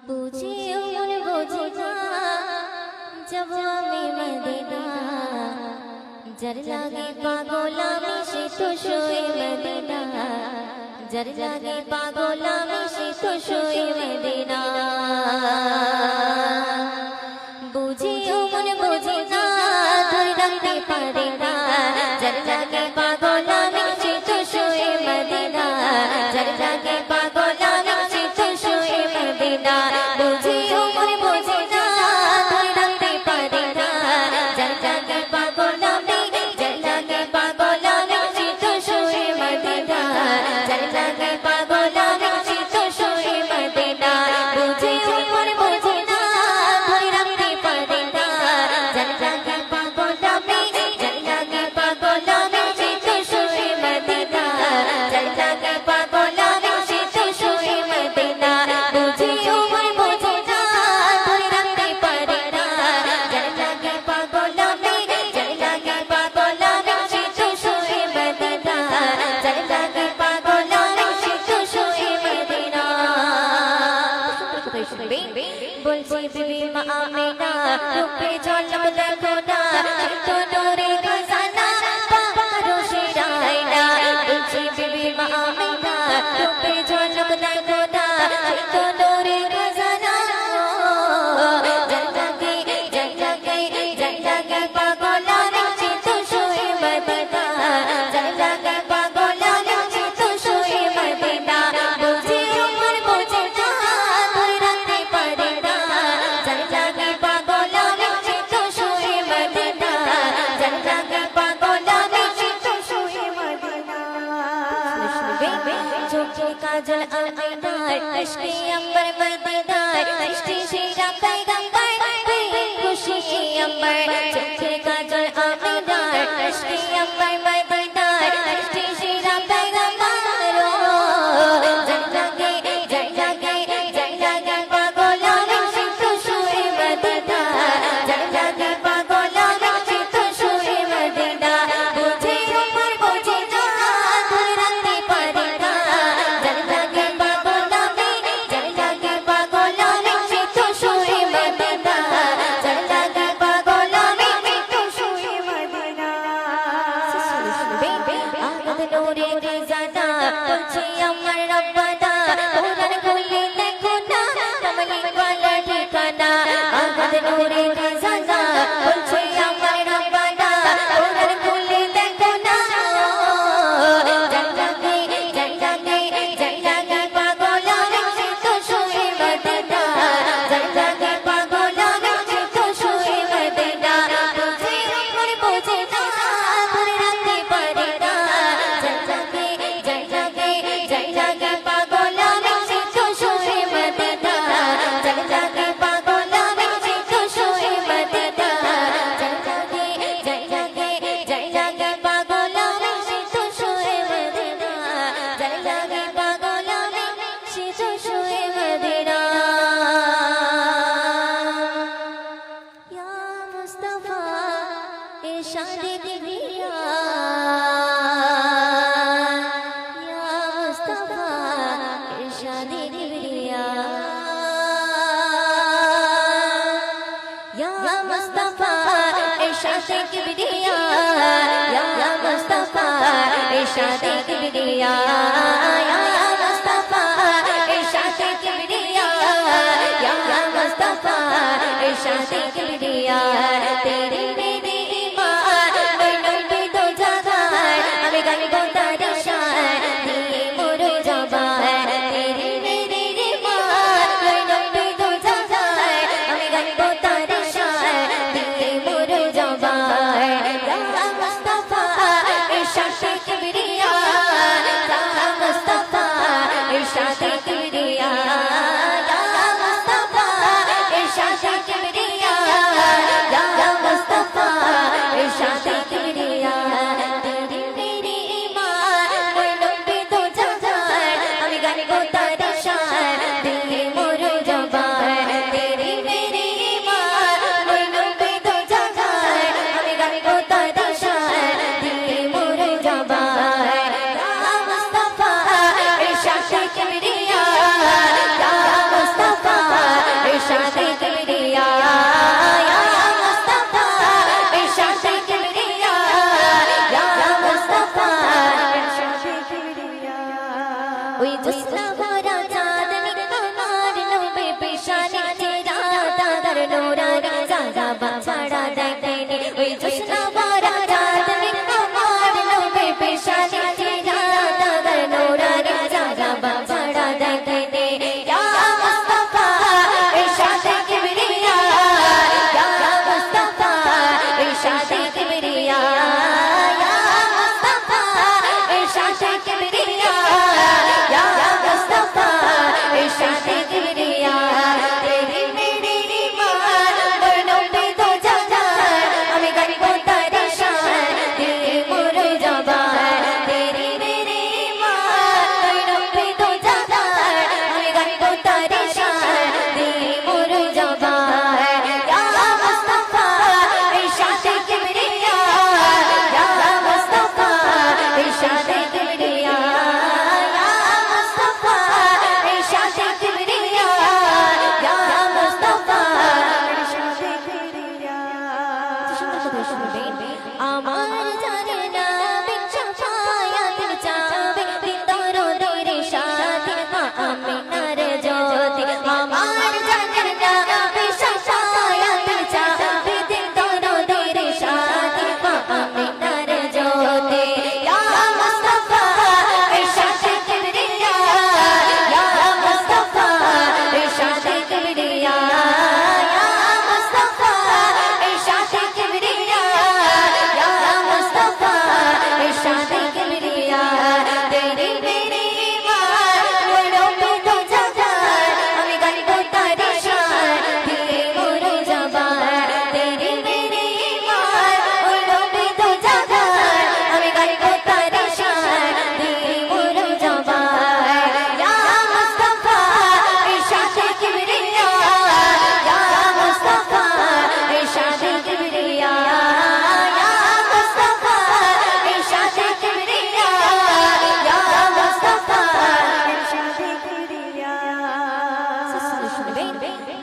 বুঝিও মন বুঝি না যাব আমি মদিনা যার লাগে পাগল আমি সে তো শুয়ে মদিনা যার লাগে পাগল আমি সে তো শুয়ে মদিনা বুঝিও মন বুঝি না ধরে রাখতে পারি না যার লাগে পাগল আমি সে তো শুয়ে মদিনা যার লাগে পাগল আমি সে তো শুয়ে মদিনা বুঝিও মন বুঝি না ধরে রাখতে পারি না যার লাগে পাগল আমি যার লাগে পাগল আমি সে তো শুয়ে মদিনা যার লাগে পাগল আমি সে তো শুয়ে মদিনা বুঝিও মন বুঝি না ধরে রাখতে পারি না যার লাগে পাগল আমি যার লাগে পাগল আমি সে তো শুয়ে মদিনা যার লাগে পাগল আমি সে তো শুয়ে মদিনা বুঝিও মন বুঝি না ধরে রাখতে পারি না যার লাগে পাগল আমি যার লাগে পাগল আমি সে তো শুয়ে মদিনা যার লাগে পাগল আমি সে তো শুয়ে মদিনা বলছি বিবি মা আমিনা রূপে ঝলক দেখো না তো নূরে খজানা পারো শিরায় না বলছি বিবি মা আমিনা রূপে ঝলক দেখো না তো নূরে খজানা জয় লাগে পাগল আমি সে তো শুয়ে মদিনা জয় লাগে পাগল আমি সে তো শুয়ে মদিনা বুঝিও মন বুঝি না ধরে রাখতে পারি না যার লাগে পাগল আমি সে তো শুয়ে মদিনা যার লাগে পাগল আমি সে তো শুয়ে মদিনা চোখে কাজল আয়নায় ইশকে अंबर मदीनाয় ইশকে শিরা पैगंबर খুশি अंबर চোখে কাজল আয়নায় ইশকে अंबर मदीनाয় ইশকে শিরা पैगंबर জয় লাগে পাগল আমি সে তো শুয়ে মদিনা জয় লাগে পাগল আমি সে তো শুয়ে মদিনা বুঝিও মন বুঝি না ধরে রাখতে পারি না যার লাগে পাগল আমি যার লাগে পাগল আমি সে তো শুয়ে মদিনা যার লাগে পাগল আমি সে তো শুয়ে মদিনা আহমদ নূরে রেজানা বলছি আমার রব্বানা কোরআন খুলে দেখো না কমলি ওয়ালা ঠিকানা আহমদ নূরে রেজানা বলছি আমার রব্বানা কোরআন খুলে দেখো না জয় লাগে পাগল আমি সে তো শুয়ে মদিনা জয় লাগে পাগল আমি সে তো শুয়ে মদিনা বুঝিও মন বুঝি না ধরে রাখতে পারি না জয় লাগে পাগল আমি সে তো শুয়ে মদিনা জয় লাগে পাগল আমি সে তো শুয়ে মদিনা জয় লাগে পাগল আমি সে তো শুয়ে মদিনা জয় লাগে পাগল আমি সে তো শুয়ে মদিনা ইয়া মুস্তাফা ইরশাদ কিবরিয়া ইয়া মুস্তাফা ইরশাদ কিবরিয়া ইয়া মুস্তাফা ইরশাদ কিবরিয়া ইয়া মুস্তাফা ইরশাদ কিবরিয়া ইয়া মুস্তাফা ইরশাদ কিবরিয়া ইয়া মুস্তাফা ইরশাদ কিবরিয়া তেরে মেরে ঈমান ওই নবী তো জাগায় আমি গাইব তার শান দিয়ে মোর জবান তেরে মেরে ঈমান ওই নবী তো জাগায় আমি গাইব তার শান দিয়ে মোর জবান ইয়া মুস্তাফা ইরশাদ কিবরিয়া ইয়া মুস্তাফা ইরশাদ কিবরিয়া ইয়া মুস্তাফা ইরশাদ কিবরিয়া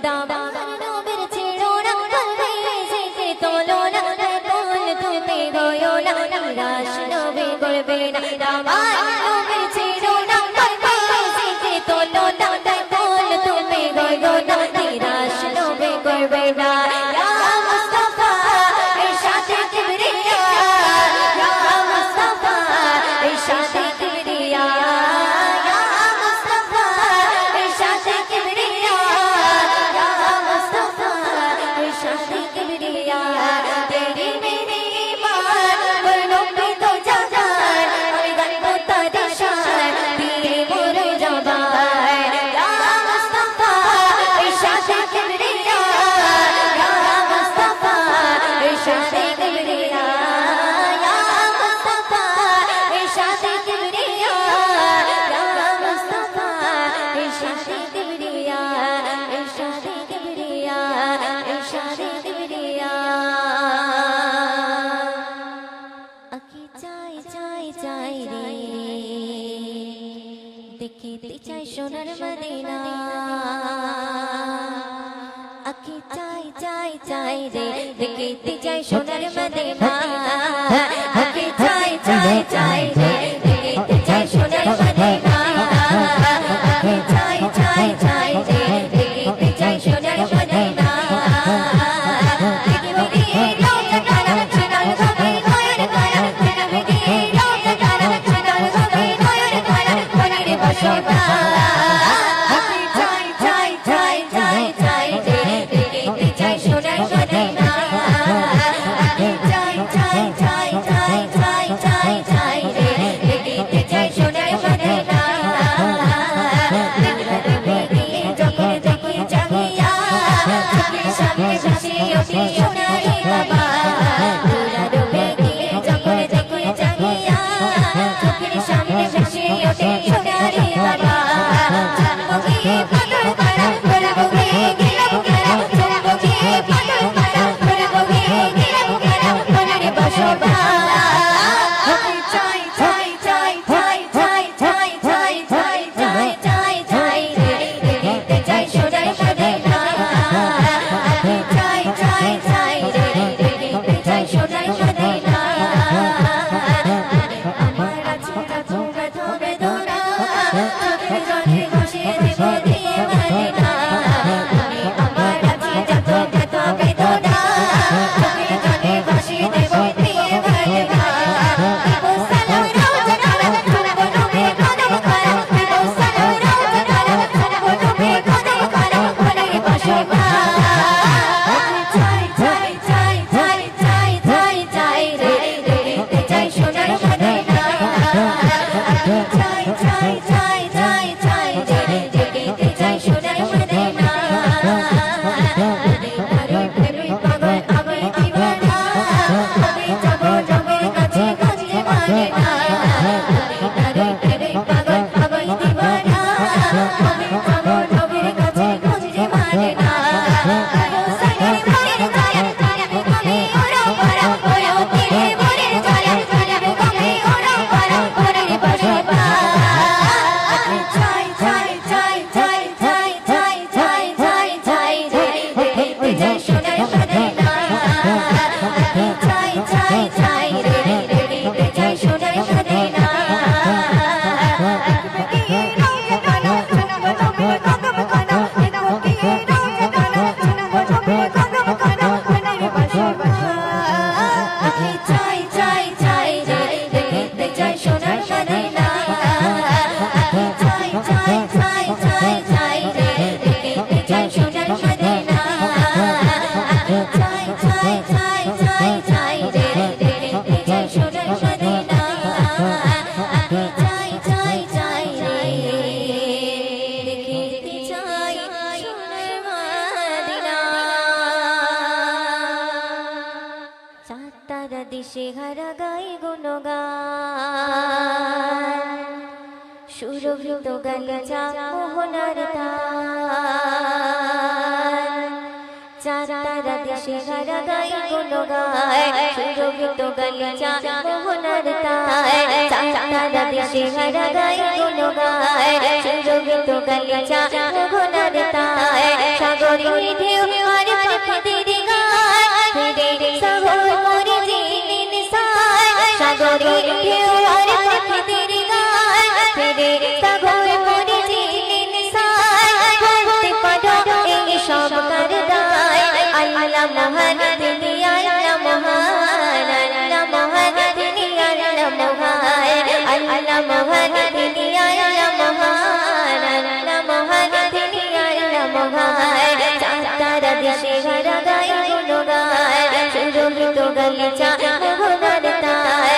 দাবার নবীর ছেড়ো না কলবে থেকে তোলো না কোন তুমি গয়ো না নিরাশ নবী করবে না দাবার নবীর ছেড়ো না কলবে থেকে তোলো না কোন তুমি গয়ো না নিরাশ নবী করবে না ইয়া মুস্তাফা ইরশাদ কিবরিয়া ইয়া মুস্তাফা ইরশাদ কিবরিয়া ইয়া মুস্তাফা ইরশাদ কিবরিয়া ইয়া মুস্তাফা इरशाद किबरिया तेरी मेरी ईमान बनो पे तो जान और गंदो तेरी शान दिए मोर जबान या मुस्तफा इरशाद किबरिया या मुस्तफा इरशाद किबरिया या मुस्तफा इरशाद किबरिया या मुस्तफा इरशाद किबरिया इरशाद किबरिया इरशाद किबरिया आखी चाय चाय चाय रे देखते चाय सोनार मदीना आखी चाय चाय चाय रे देखते चाय सोनार मदीना आखी चाय चाय चाय रे देखते चाय सोनार मदीना आखी चाय चाय चाय रे देखते चाय सोनार मदीना দিশেহারা গাই গুণগান সুরভিত গালিচা মোহনার তান চারা দিশেহারা গাই গুণগান সুরভিত গালিচা মোহনার তান চারা দিশেহারা গাই গুণগান সুরভিত গালিচা মোহনার তান পাখিদের গায় ফিরে সাগর করে জিলিন সায় সাগরে ঢেউ আর পাখিদের গায় ফিরে সাগর করে জিলিন সায় বলতে পারো এই সব কার দায় আল্লাহ মহান তিনি আল্লাহ মহান আল্লাহ মহান তিনি আল্লাহ মহান আল্লাহ মহান তিনি আল্লাহ মহান আল্লাহ মহান তিনি আল্লাহ মহান তারা দেশে ঘরা গায় গুণগায় সুরভিত গালিচা মোহনার তায়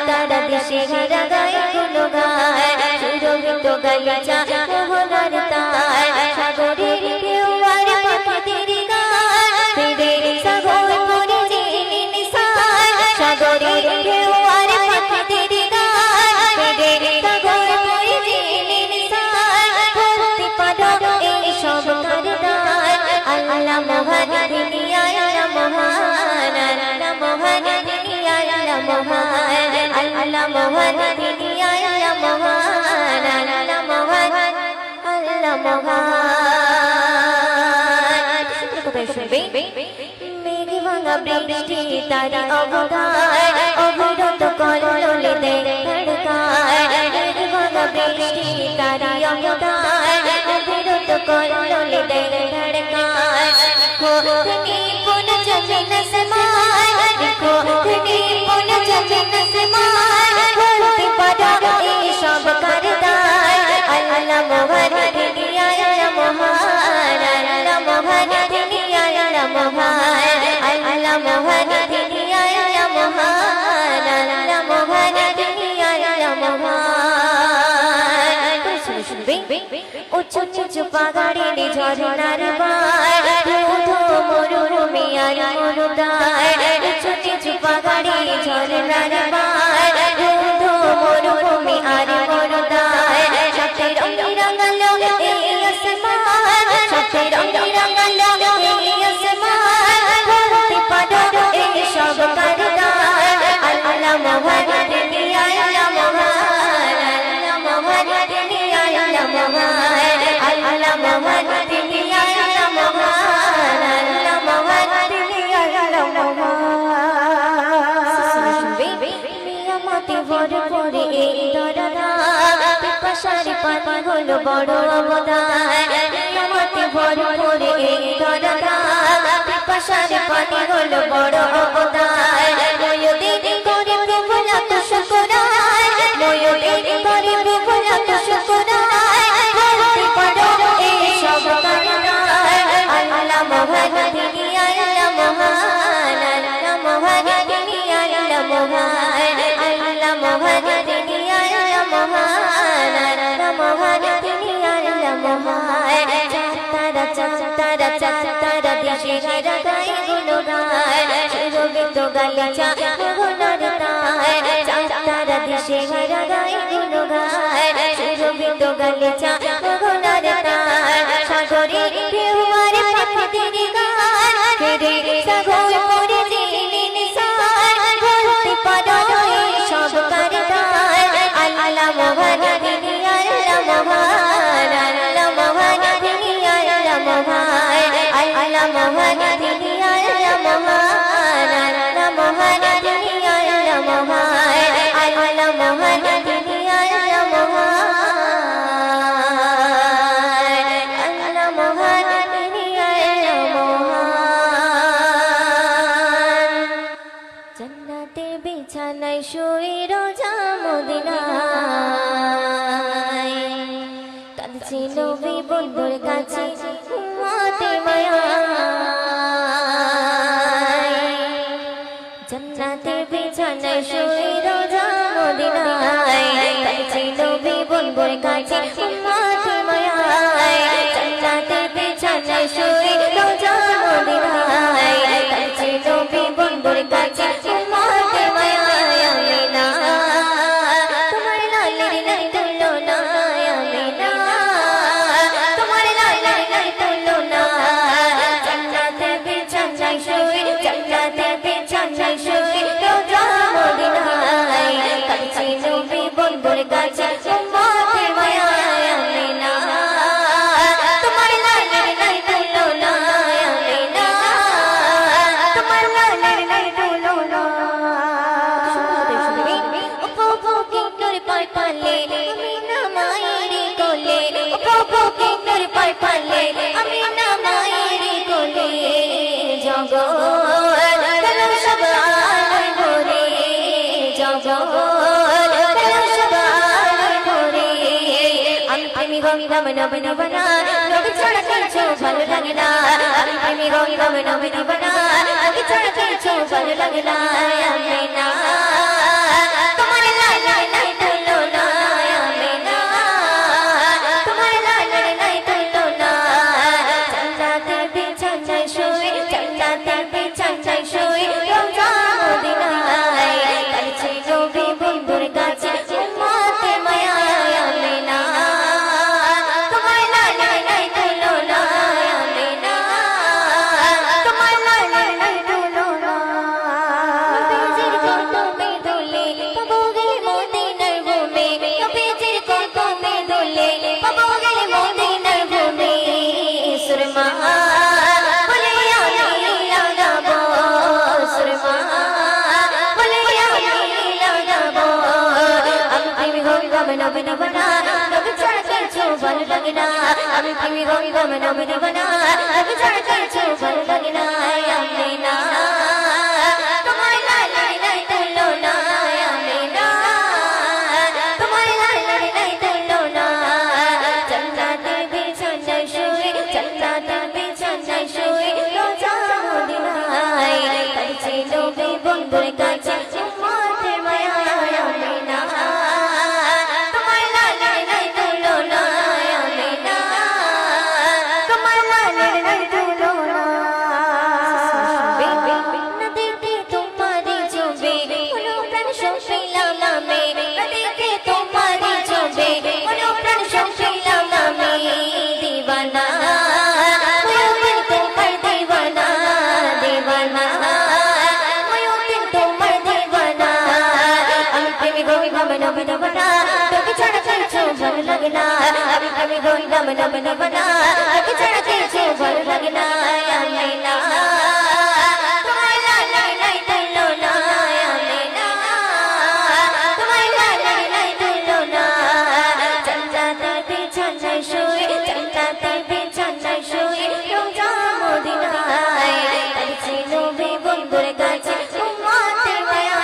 তারা দেশে ঘরা গায় গুণগায় সুরভিত গালিচা মোহনার তায় সাগরের ঢেউ আর পাখিদের গায় ফিরে সাগর করে জিলিন সায় সাগরের ঢেউ আর পাখিদের গায় ফিরে সাগর করে জিলিন সায় বলতে পারো এই সব কার দায় আল্লাহ মহান তিনি আল্লাহ মহান আল্লাহ মহান তিনি আল্লাহ মহান আল্লাহ মহান তিনি আল্লাহ মহান আল্লাহ মহান আল্লাহ মহান কোথায় শুনবে মেঘ ভাঙা বৃষ্টি তারি অবদায় অবিরত কল্লোলে দেয় ধড়কায় মেঘ ভাঙা বৃষ্টি তারি অবদায় অবিরত কল্লোলে দেয় ধড়কায় তিনি পুন জমিন আসমায় দেখো তিনি পুন জমিন আসমায় বলতে পারো এই সব কার দায় আল্লাহ মহান তিনি আল্লাহ মহান আল্লাহ মহান তিনি আল্লাহ মহান আল্লাহ মহান তিনি আল্লাহ মহান আল্লাহ মহান তিনি আল্লাহ মহান শুনবে উচ্চ উচ্চ পাহাড়ে ঝরনার বায় ধো মরুভূমি আর মরুদায় উচ্চ উচ্চ পাহাড়ে ঝরনার বায় ধো মরুভূমি আর মরুদায় সাথে রঙ রাঙালো এই আসমান সাথে রঙ রাঙালো এই আসমান বলতে পারো এই সব কার দায় আল্লাহ মহান তিনি আল্লাহ মহান আল্লাহ মহান তিনি আল্লাহ মহান আল্লাহ মহান তিনি আল্লাহ মহান আল্লাহ মহান তিনি আল্লাহ মহান নিয়ামতে ভরপুর এই দরদা পিপাসার পানি হলো বড় অবদান নিয়ামতে ভরপুর এই দরদা পিপাসার পানি হলো বড় অবদান ময়ূরীর করে প্রভু লাখ শুকরায় ময়ূরীর করে প্রভু লাখ শুকরায় বলতে পারো এই সব কার দায় আল্লাহ মহান তিনি আল্লাহ মহান আল্লাহ মহান তিনি আল্লাহ মহান আল্লাহ মহান তিনি আল্লাহ মহান আল্লাহ মহান তিনি আল্লাহ মহান তারা দেশে ঘরা গায় গুণগায় সুরভিত গালিচা মোহনার তায় তারা দেশে ঘরা গায় গুণগায় সুরভিত গালিচা মোহনার তায় সাগরের ঢেউ আর পাখিদের গায় ফিরে সাগর করে জিলিন সায় বলতে পারো এই সব কার দায় আল্লাহ মহান তিনি আল্লাহ মহান আল্লাহ মহান তিনি আল্লাহ মহান আল্লাহ মহান তিনি আল্লাহ মহান আল্লাহ মহান তিনি আল্লাহ মহান আল্লাহ মহান তিনি আল্লাহ মহান আল্লাহ মহান তিনি আল্লাহ মহান জান্নাতে বিছানায় শুয়ে রোজা মদিনায় কাঁদছে নবী বন্ধুর কাছে উম্মতে মায়া জান্নাতে বিছানায় শুয়ে রোজা মদিনায় কাঁদছে নবী বন্ধুর কাছে উম্মতে মায়া জান্নাতে বিছানায় শুয়ে রোজা মদিনায় কাঁদছে নবী বন্ধুর কাছে উম্মতে মায়া আমিনা তোমার লালের নাই তুলনা আমিনা তোমার লালের নাই তুলনা জান্নাতে বিছানায় শুয়ে জান্নাতে বিছানায় শুয়ে রোজা মদিনায় কাঁদছে নবী বন্ধুর কাছে উম্মতে মায়া আমিনা তোমার লালের নাই তুলনা আমিনা প্রেমী রাম নবী দিবানা নবী ছাড়া কিছু ভালো লাগে না আমি প্রেমী রাম নবী দিবানা নবী ছাড়া কিছু ভালো লাগে না আমিনা তোমার লালা নাই তুলো না আমিনা তোমার লালা নাই তুলো না জান্নাতে বিছানায় শুয়ে জান্নাতে বিছানায় শুয়ে রোজা মদিনায় কাছে নবী বন্ধুর কাছে উম্মতের মায়া আমিনা তোমার লালা নাই তুলো না আমিনা তোমার লালা নাই তুলো না নবীজির কদমে দোলে পাবো গেলে মদিনার ভূমি নবীজির কদমে দোলে পাবো গেলে মদিনার ভূমি সুরমা বলে আমি লাগাবো সুরমা বলে আমি লাগাবো আমি প্রেমী হইলাম নবী দিবানা নবী ছাড়া কিছু ভালো লাগে না আমি প্রেমী হইলাম নবী দিবানা নবী ছাড়া কিছু ভালো লাগে না আমিনা তোমার লালা নাই তুলো না আমিনা তোমার লালা নাই তুলো না জান্নাতে বিছানায় শুয়ে জান্নাতে বিছানায় শুয়ে রোজা মদিনায় কাছে নবী বন্ধুর কাছে উম্মতের মায়া আমিনা তোমার লালা নাই তুলো না আমিনা তোমার লালা নাই তুলো না নদীতে তোমারি ছবি অনুপ্রাণ শোষিলাম আমি নদীতে তোমারি ছবি অনুপ্রাণ শোষিলাম আমি দিবানা ময়ূর তোমার দিবানা দিবানা ময়ূর তোমার দিবানা আমি প্রেমী হইলাম নবী দিবানা নবী ছাড়া কিছু ভালো লাগে না আমি প্রেমী হইলাম নবী দিবানা নবী ছাড়া কিছু ভালো লাগে না আমিনা তোমার লালা নাই তুলো না আমিনা তোমার লালা নাই তুলো না জান্নাতে বিছানায় শুয়ে জান্নাতে বিছানায় শুয়ে রোজা মদিনায় কাছে নবী বন্ধুর কাছে উম্মতের মায়া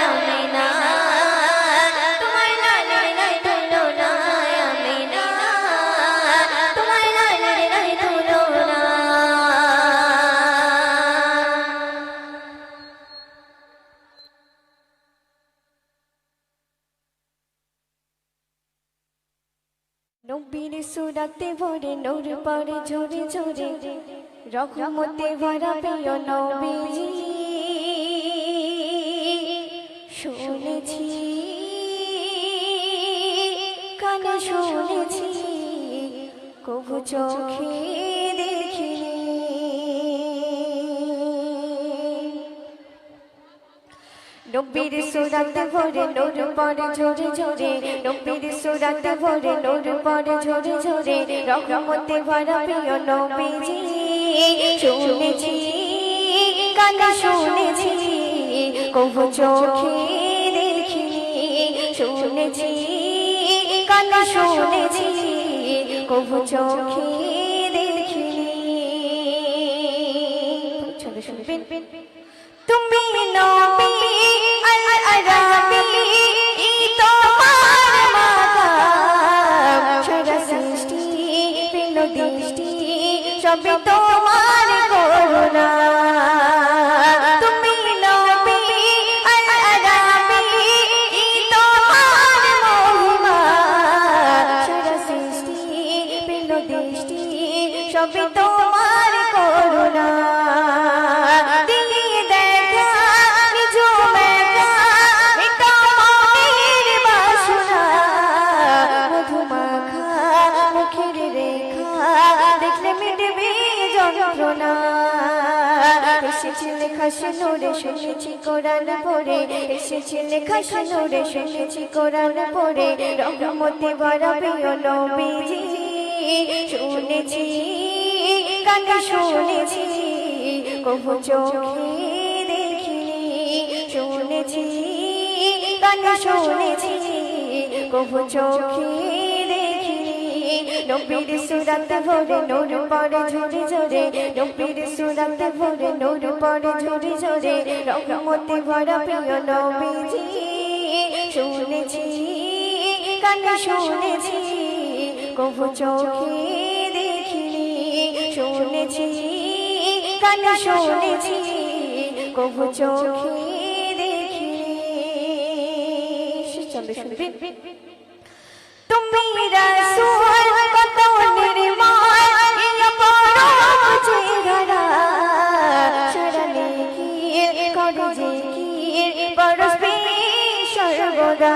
আমিনা তোমার লালা নাই তুলো না আমিনা তোমার লালা নাই তুলো না নবীর সুরাতে ভরে নূর পড়ে ঝরে ঝরে রহমতে ভরা প্রিয় নবীজি শুনেছি কানে শুনেছি কবু চোখে দেখিনি নবীর সুরাতে ভরে নূর পড়ে ঝরে ঝরে নবীর সুরাতে ভরে নূর পড়ে ঝরে ঝরে রহমতে ভরা প্রিয় নবীজি শুনেছি কানে শুনেছি কবু চোখে দেখিনি শুনেছি কানে শুনেছি কবু চোখে দেখিনি চলো শুনবেন তুমি নবী আল আরাবী তোমার মাকাম সারা সৃষ্টি পেল দৃষ্টি সবই তোমার করুণা তুমি নবী আল আরাবী তোমার মহিমা সারা সৃষ্টি পেল দৃষ্টি সবই তোমার করুণা নূরে শুনেছি কোরআন পড়ে এসেছে লেখা নূরে শুনেছি কোরআন পড়ে রহমতে ভরা প্রিয় নবীজি শুনেছি কানে শুনেছি কবু চোখে দেখিনি শুনেছি কানে শুনেছি কবু চোখে নবীর সুরাতে ভরে নূর পড়ে ঝরে ঝরে নবীর সুরাতে ভরে নূর পড়ে ঝরে ঝরে রহমতে ভরা প্রিয় নবীজি শুনেছি কানে শুনেছি কবু চোখে দেখিনি শুনেছি কানে শুনেছি কবু চোখে দেখিনি চলে শুনবে তুমি রাসূল কত নির্মল ইয়া পরম চেহারা শরণে কি করে যে কি পরস্পে সর্বদা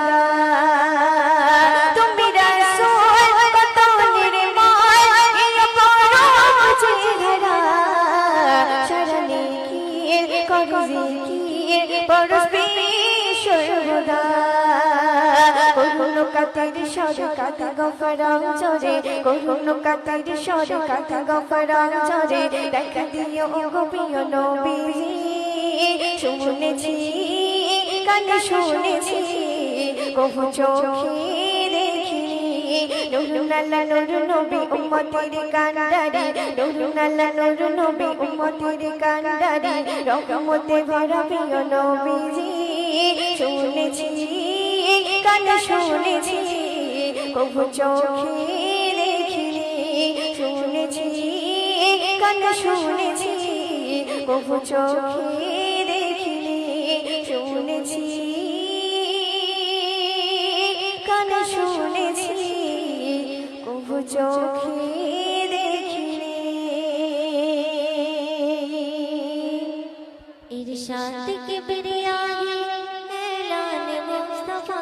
তুমি রাসূল কত নির্মল ইয়া পরম চেহারা শরণে কি করে যে কি পরস্পে সর্বদা কোন কাতের সরে কাতে গফরাম চরে কোন কাতের সরে কাতে গফরাম চরে দেখা দিও গো প্রিয় নবীজি শুনেছি কানে শুনেছি কবু চোখে দেখিনি নুরুন আল্লাহ নূর নবী উম্মতের কান্ডারি নুরুন আল্লাহ নূর নবী উম্মতের কান্ডারি রহমতে ভরা প্রিয় নবীজি শুনেছি কানে শুনেছি কবু চোখে দেখিনি শুনেছি কানে শুনেছি কবু চোখে দেখিনি শুনেছি কানে শুনেছি কবু চোখে দেখিনি इरशाद के बिरियानी ऐलान मुस्तफा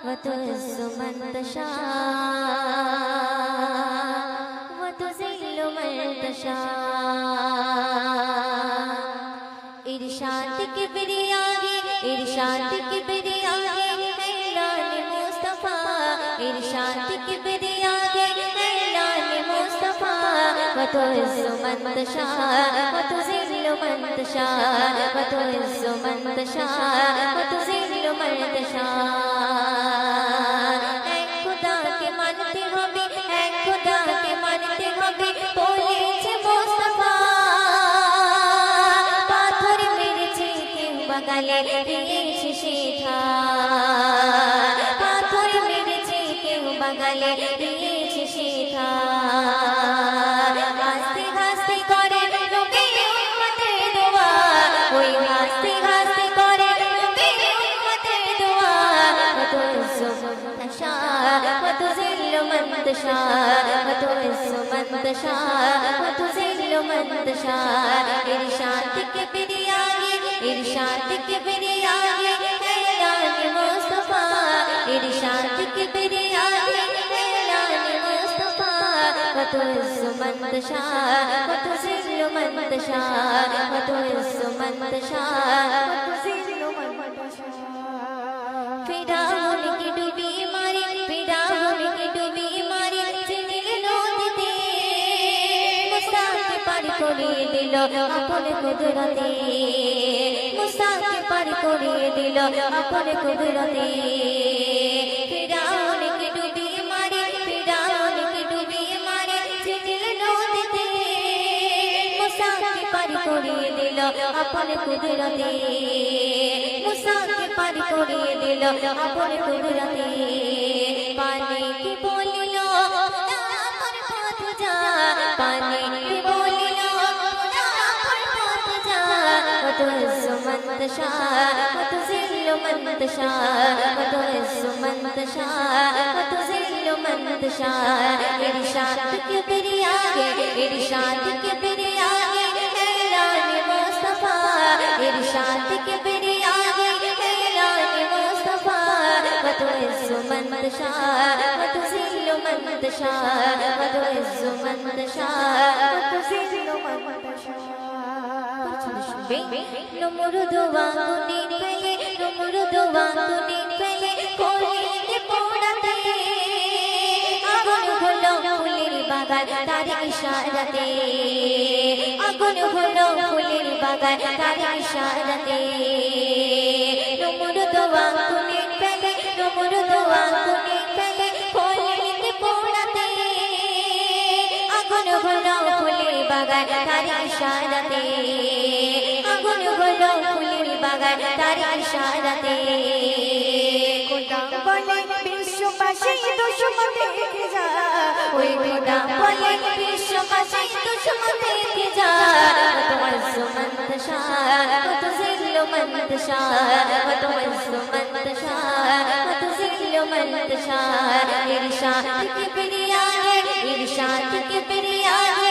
व तुज़्ज़ु मन तशा व तुज़िल्लु मन तशा इरशाद के बिरियानी ऐलान मुस्तफा इरशाद के बिरियानी ऐलान मुस्तफा व तुज़्ज़ु मन तशा व तुज़िल्लु मन तशा व तुज़्ज़ु मन तशा व तुज़िल्लु मन तशा एक खुदा के मानते होबे एक खुदा के मानते होबे बोलेছে मुस्तफा पाथर मेरेছে কেউ বাগালে দিয়েছে শেখা পাথর মেরেছে কেউ বাগালে দিয়েছে শেখা হাসতে হাসতে করে নবী উম্মতের দোয়া ওই হাসতে হাসতে করে নবী উম্মতের দোয়া তুয্যু মন্তশা তুযিল্লু মন্তশা তুয্যু মন্তশা তুযিল্লু মন্তশা ইরশাদ के बिरियानी ऐलान मुस्तफा इरशाद के बिरियानी ऐलान मुस्तफा व तुज़्ज़ु मन तशा व तुज़िल्लु मन तशा व तुज़्ज़ु मन तशा व तुज़िल्लु मन तशा फिराउन की डूबी मारी फिराउन की डूबी मारी चिनिल नदीते मूसा के पार करिए दिल अपने कुदरते मूसा के पार करिए दिल अपने कुदरते फिराउन की डूबी मारी फिराउन की डूबी मारी चिनिल नदीते मूसा के पार करिए दिल अपने कुदरते मूसा के पार करिए दिल अपने कुदरते पानी की बोलिलो पर पहुंच जा पानी की बोलिलो पर पहुंच जा तुझ्ज़ु मन तशा तुज़िल्लु मन तशा तुझ्ज़ु मन तशा तुज़िल्लु मन तशा इरशाद के बिरियानी ऐलान मुस्तफा इरशाद के बिरियानी ऐलान मुस्तफा व तुज़्ज़ु मन तशा तुज़िल्लु मन तशा तुज़्ज़ु मन तशा तुज़िल्लु मन तशा नमरुद वांगुनी पहले नमरुद वांगुनी पहले कोलिते पोड़ाते আগুন হলো ফুলের বাগান তার ইশারাতে আগুন হলো ফুলের বাগান তার ইশারাতে নমরুদ ওয়াঙ্গুনি পেলে নমরুদ ওয়াঙ্গুনি পেলে কোলিতে পোড়াতে আগুন হলো ফুলের বাগান তার ইশারাতে আগুন হলো ফুলের বাগান তার ইশারাতে কোটা বলে বিশ্ব বিশ্ববাসী দুশ্মন দেখে যা ওই খোদা বলে বিশ্ববাসী দুশ্মন দেখে যা তোমার সুমন্ত শাহ কত জিল্লো মন্ত শাহ কত সুমন্ত শাহ কত জিল্লো মন্ত শাহ ইরশাদ के प्रिया है इरशाद के प्रिया है